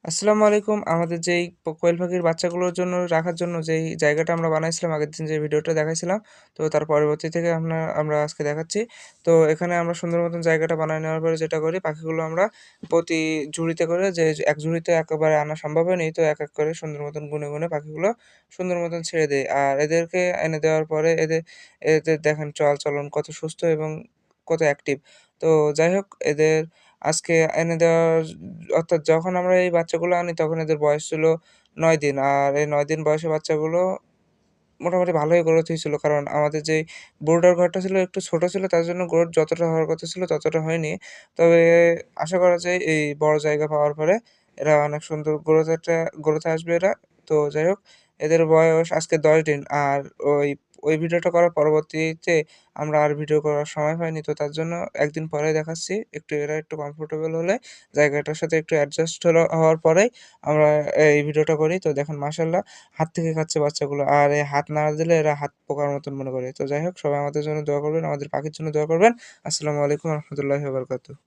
আসসালামু আলাইকুম। আমাদের যেই কোয়েল পাখির বাচ্চাগুলোর জন্য রাখার জন্য যেই জায়গাটা আমরা বানাইছিলাম আগের দিন যে ভিডিওটা দেখাইছিলাম, তো তার পরবর্তী থেকে আমরা আজকে দেখাচ্ছি। তো এখানে আমরা সুন্দর মতন জায়গাটা বানায় নেওয়ার পরে যেটা করি, পাখিগুলো আমরা প্রতি ঝুড়িতে করে যে এক ঝুড়িতে একেবারে আনা সম্ভব হয়নি, তো এক করে সুন্দর মতন গুনে, গুনে পাখিগুলো সুন্দর মতন ছেড়ে দেই। আর এদেরকে এনে দেওয়ার পরে এদের দেখেন চাল-চলন কত সুস্থ এবং কত অ্যাক্টিভ। তো যাই হোক এদের আজকে এনে দেওয়ার অর্থাৎ যখন আমরা এই বাচ্চাগুলো আনি তখন এদের বয়স ছিল ৯ দিন। আর এই ৯ দিন বয়সী বাচ্চাগুলো মোটামুটি ভালোই গ্রোথ হইছিল। কারণ আমাদের যেই ব্রুডার ঘরটা ছিল একটু ছোট ছিল, তার জন্য গ্রোথ যতটা হওয়ার কথা ছিল ততটা হয়নি। তবে আশা করা যায় এই বড় জায়গা পাওয়ার পরে এরা অনেক সুন্দর গ্রোথে আসবে এরা। তো যাই হোক এদের বয়স আজকে ১০ দিন। আর ওই ওই ভিডিওটা করার পরবর্তীতে আমরা আর ভিডিও করার সময় পাইনি। তো তার জন্য একদিন পরে দেখাচ্ছি। এরা একটু কমফোর্টেবল হলে জায়গাটার সাথে একটু অ্যাডজাস্ট হওয়ার পরেই আমরা এই ভিডিওটা করি। তো দেখুন মাশাআল্লাহ হাত থেকে খাচ্ছে বাচ্চাগুলো। আর এই হাত নাড়া দিলে এরা হাত পোকার মতন মনে করে। তো যাই হোক সবাই আমাদের জন্য দোয়া করবেন, আমাদের পাখির জন্য দোয়া করবেন। আসসালামু আলাইকুম ওয়া রাহমাতুল্লাহি ওয়া বারাকাতুহু।